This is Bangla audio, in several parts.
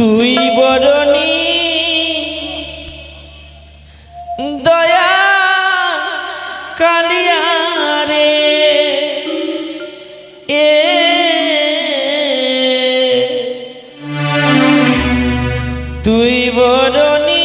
তুই বরণী দয়া কালিয়া রে এ তুই বরণী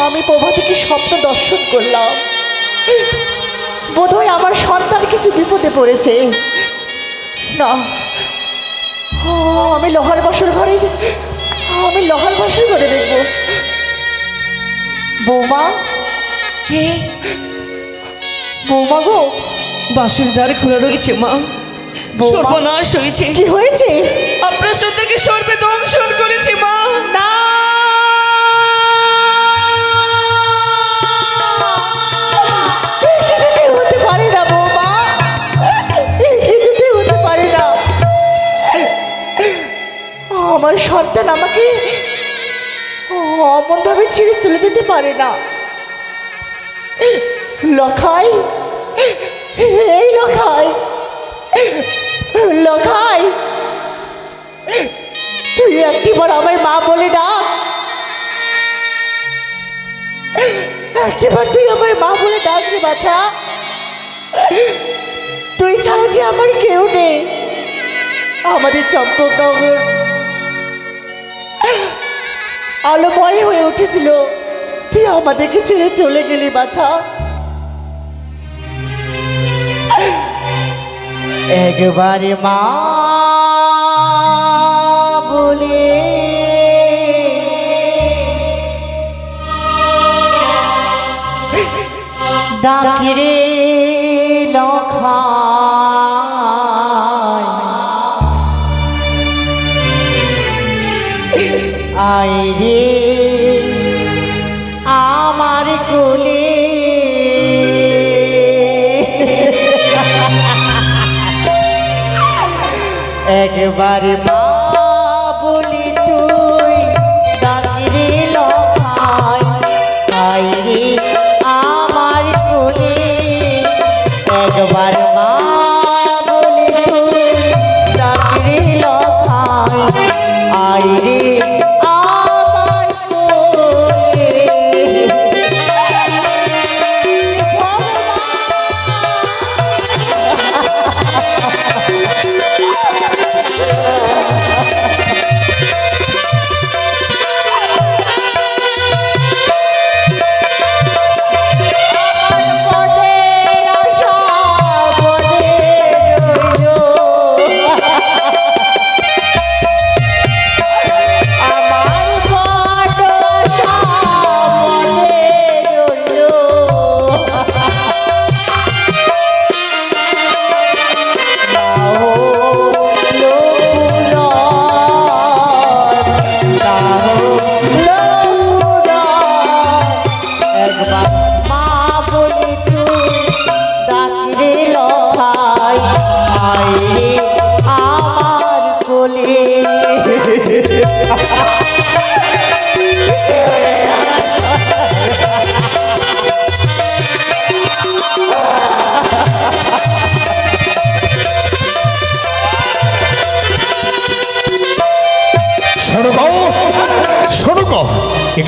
আমি প্রভাতীকে স্বপ্ন দর্শন করলাম। বোধহয় আমার সন্তান কিছু বিপদে পড়েছে। না, আমি লোহার বাসর ঘরে দেখব। বৌমা, কে? বৌমা গো, বাসুর দ্বার খোলা রয়েছে মা। সর্বনাশ হয়েছে। কি হয়েছে? আপনার সন্তানকে সর্বে দংশন করেছে মা। না, হতে পারে না বৌমা, হতে পারে না। আমার সন্তান আমাকে অমন ভাবে ছেড়ে চলে যেতে পারে না। লখাই, এই লখাই, লখাই, তুই একটিবার আমার মা বলে ডাক। একটিবার তুই আমার মা বলে ডাক রে বাছা। তুই ছাড়া যে আমার কেউ নেই। আমাদের চম্পকনগর আলোময় হয়ে উঠেছিল, তুই আমাদেরকে ছেড়ে চলে গেলি বাছা। একবারে মা বলে ডাকিরে লখায় আয় রে আমার কোলে একবার মা বলি তুই ডাকিরে লখায় আয় রে আমার কোলে একবার মা বলি তুই ডাকিরে লখায় আয় রে আমার কোলে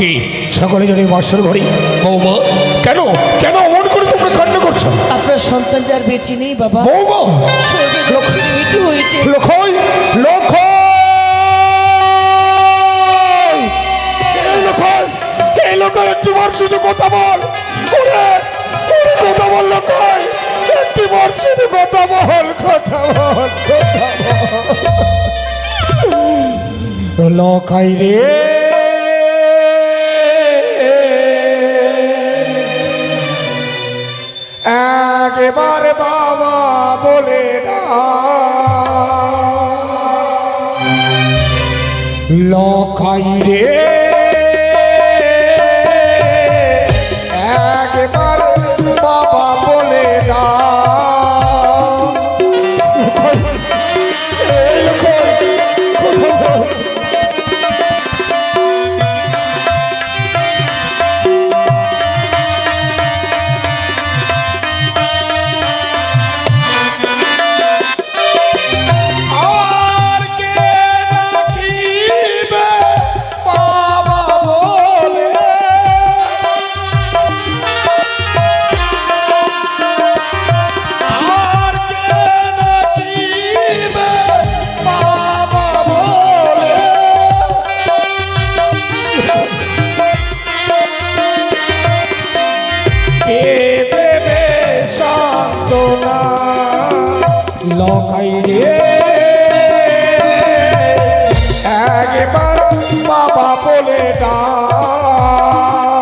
কি সকলে যদি বর্ষর ঘড়ি বৌমা কেন কেন অমন করে তোমরা কান্না করছো? আপনার সন্তান যে আর বেঁচে নেই বাবা। বৌমা কি হয়েছে? লক্ষই লক্ষই এই লক্ষই একটি বার শুধু কথা বল। ওরে কথা বল লক্ষই, একটি বার শুধু কথা বল, কথা বল, কথা বল লক্ষই রে। একবার বাবা বলে না লখাই রে, একবার বাবা বলে না লখাই রে, একবার বাবা বলে না লখাই।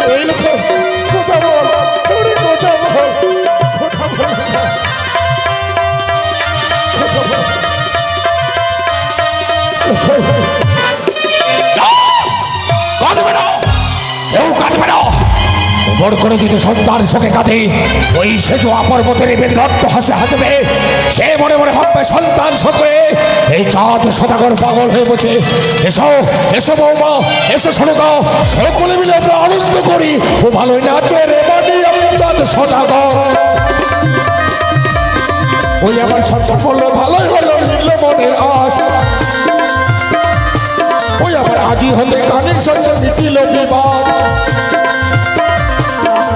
এই লখাই কথা বল, কথা বল, কথা বল, বড় করে যদি সন্তান শোকে কাঁদে, ওই শেষ পর্বতের বেদরক্ত হাসে হাসবে, সে মনে মনে ভাববে সন্তান শোকে এই চাঁদ সদাগর পাগল হয়ে বসে। এসো এসো বৌমা, এসো শোনো, সকলে মিলে আমরা আনন্দ করি। ও ভালোই নাচে রে বাড়ি চাঁদ সদাগর। ওই আমার সন্তান বললো ভালোই হলো, মিলল মনের আশ। ওই আমার আজি হলে কানের সঙ্গে মিটিল বিবাদ।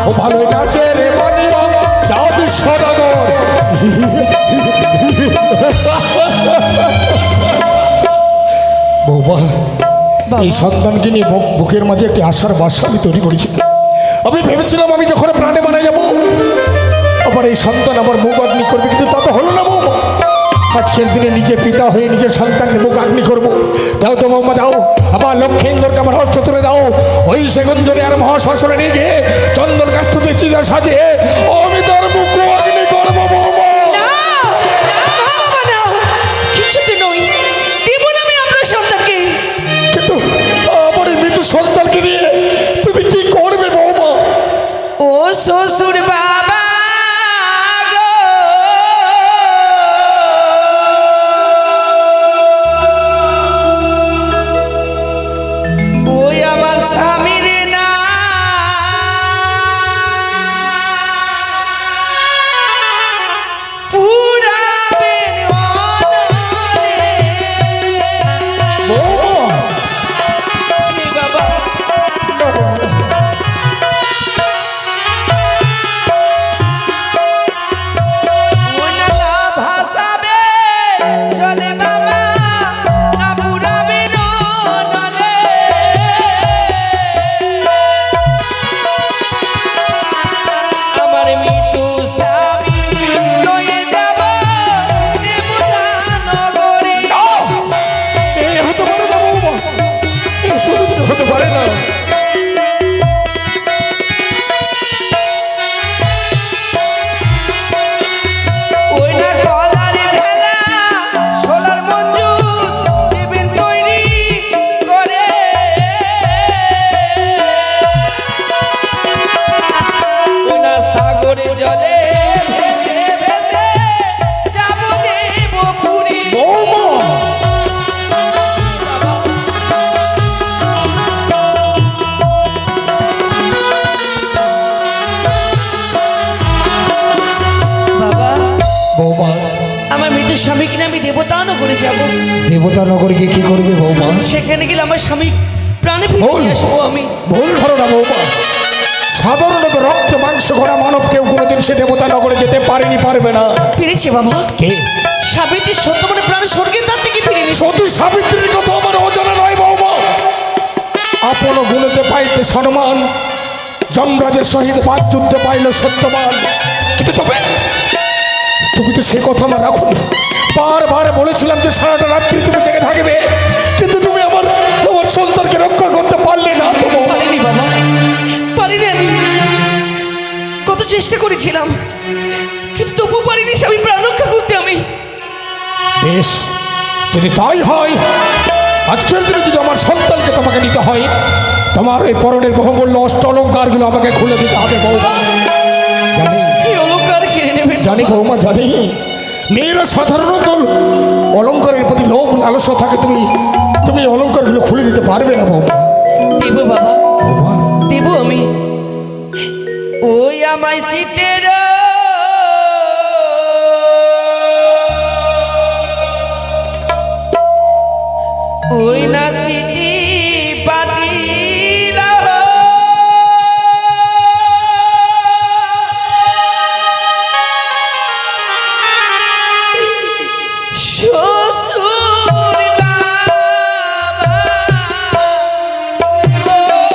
ও ভালোই নাচে রে বানিয়া চাঁদ সদাগর। বৌমা, এই সন্তানকে নিয়ে বুকের মাঝে একটি আশার বাসা আমি তৈরি করেছি। আমি ভেবেছিলাম আমি যখন প্রাণে মারা যাবো আবার এই সন্তান আমার মুখ অগ্নি করবে, কিন্তু তা তো হলো না বৌমা। আজকের দিনে নিজে পিতা হয়ে নিজের সন্তানকে মুখ অগ্নি করবো। দাও তো বৌমা দাও, আবার লক্ষ্মীন্দরকে আমার হস্ত তুলে দাও। ওই সেগুন যদি আর মহাশ্মশানে নিয়ে গিয়ে চন্দন গাছ থেকে চিতা সাজিয়ে আমি তার মুখ অগ্নি করবো বৌমা। না, না, বাবা, না। কিছুতে নই, দেব না আমি আপনার সন্তানকে। কিন্তু আমার এই মৃত্যু সন্তানকে নিয়ে তুমি কি করবে বৌমা? ও শ্বশুর বাবা গো, ওই আমার স্বামীর না পুরাবেন অনলে। বৌমা এই বাবা, ওই না না ভাসাবে চলে বাবা, না পুরাবেন অনলে। আমার মৃত্যু স্বামী লয়ে যাব দেবতা নগরে। এই হতে পারে না বৌমা, এই কোনোদিন হতে পারে না। ওই না কলারে ঢেলা সোলার মঞ্জুর দেবেন তৈরি করে। ওই না সাগরে জলে ভেসে ভেসে যাব দেবপুরী। বৌমা বাবা, বৌমা আমার মৃত্যু স্বামীকে নিয়ে আমি দেবতা নগরে যাব। দেবতা নগরে গিয়ে কি করবে বৌমা? সেখানে গেলে আমার স্বামী প্রাণে ফিরে বল। নিয়ে আসবো আমি। ভুল ধারণা বৌমা। সাধারণত রক্ত মাংস ঘোরা মানব কেউ কোনোদিন সে দেবতা নগরে যেতে পারেনি, পারবে না। পেরেছে বাবা, কে? সাবিত্রী সত্য মানে প্রাণ স্বর্গের দ্বার থেকে ফিরে নিয়ে সতী সাবিত্রীর কথা আমার অজানা নয় বৌমা। আপন গুণতে পাইতে সম্মান, যমরাজের সহিত পাঁচ যুদ্ধে পাইল সত্যবান। কিন্তু তুমি তো সে কথা আমার রাখো। বারবার বলেছিলাম যে সারাটা রাত্রি তুমি জেগে থাকবে, কিন্তু তুমি তোমার সন্তানকে রক্ষা করতে পারলে না। তো বৌমা, পারিনি বাবা, পারিনি আমি। কত চেষ্টা করেছিলাম, কিন্তু তবু পারিনি স্বামী প্রাণ রক্ষা করতে আমি। বেশ, যদি তাই হয়, আজকের দিনে যদি আমার সন্তানকে তোমাকে নিতে হয়, তোমার এই পরনের বহুমূল্য অষ্ট অলঙ্কারগুলো আমাকে খুলে দিতে হবে বৌমা। জানি এই অলঙ্কার কেড়ে নেবেন জানি বৌমা, জানি মেয়েরা সাধারণত অলঙ্কারের প্রতি লোভ লালসা থাকে। তুমি অলঙ্কারগুলো খুলে দিতে পারবে না বৌমা। দেব বাবা, বৌমা দেব আমি। ওই আমায় সিটের ওই না সিটি পাটিল শ্বশুর বাবা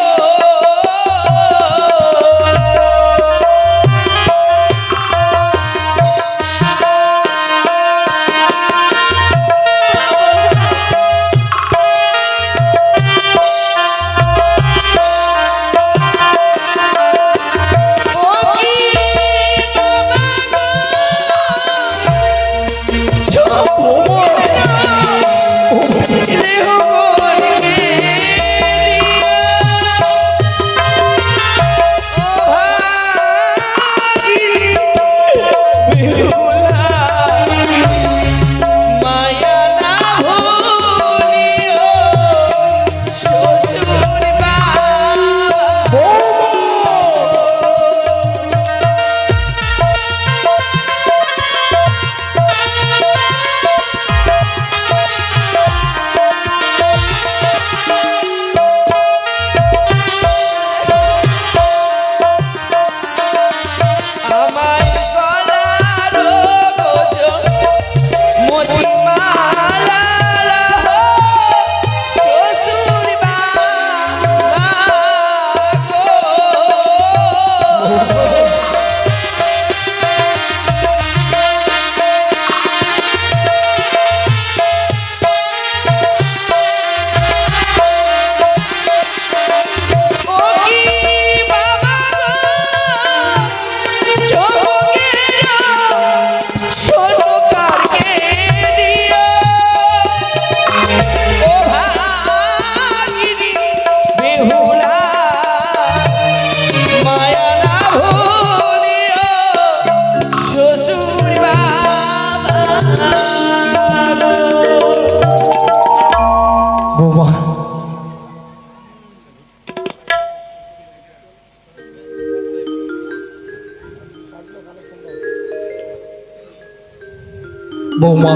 বৌমা,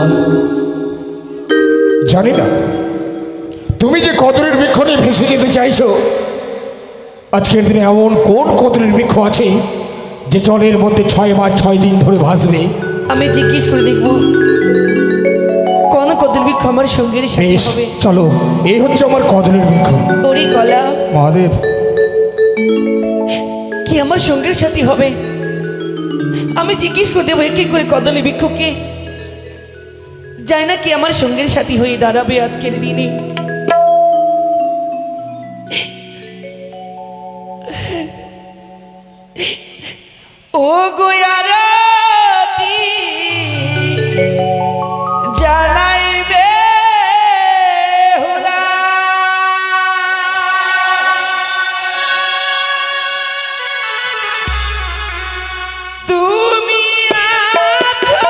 জানি না তুমি যে কদরের বৃক্ষ নিয়ে ভেসে যেতে চাইছো, আজকের দিনে এমন কোন কদরের বৃক্ষ আছে যে জলের মধ্যে 6 মাস 6 দিন ধরে ভাসবে? আমি জিজ্ঞেস করে দেখব কোন কদর বৃক্ষ আমার সঙ্গের সাথে বেশ, হবে। চলো, এই হচ্ছে আমার কদরের বৃক্ষ। ওরে কলা, মহাদেব, কি আমার সঙ্গের সাথী হবে? আমি জিজ্ঞেস করে দেবো কি করে কদলি বৃক্ষকে, যায় না কি আমার সঙ্গের সাথী হয়ে দাঁড়াবে আজকের দিনে। ও গোয়ারতি জানাইবে হোলা, তুমি আছো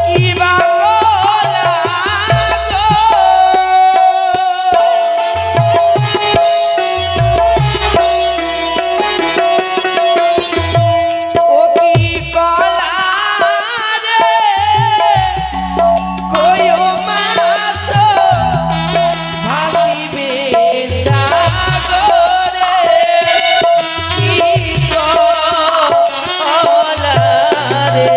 কি বা বলা গো। ও কি কলা রে কয়ো মাছ ভাসিবে সাগরে, কি কলা রে।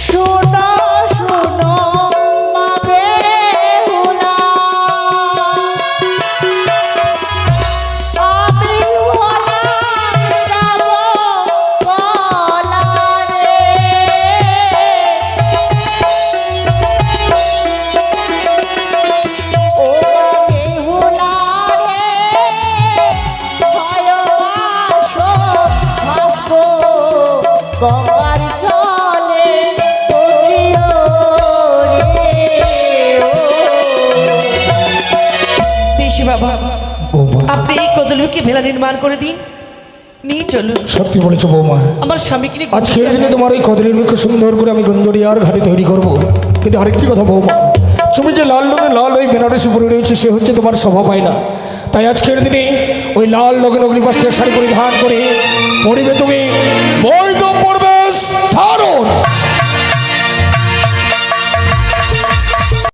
শোনো শোনো মা বেহুলা, আমি হলাম কলা রে। ও বেহুলা রে, ছয় মাস ভাসবো গঙ্গার জলে, ও রে ও। বেশি বাবা, বৌমা, আপনি এই কদলকে ভেলা নির্মাণ করে দিন, নিয়ে চলুন। সত্যি বলেছো বৌমা, আমার স্বামীকে নিয়ে আজকের দিনে তোমার এই কদরের বৃক্ষ সুন্দর করে আমি গন্ধরিয়ার ঘাটে তৈরি করব। কিন্তু আরেকটি কথা বৌমা, তুমি যে লাল রঙে লাল ওই বেনারসি পরে রয়েছে সে হচ্ছে তোমার শোভা পায় না। তাই আজকের দিনে ওই লাল রঙের অগ্নিপাস্টের শাড়ি পরিধান করে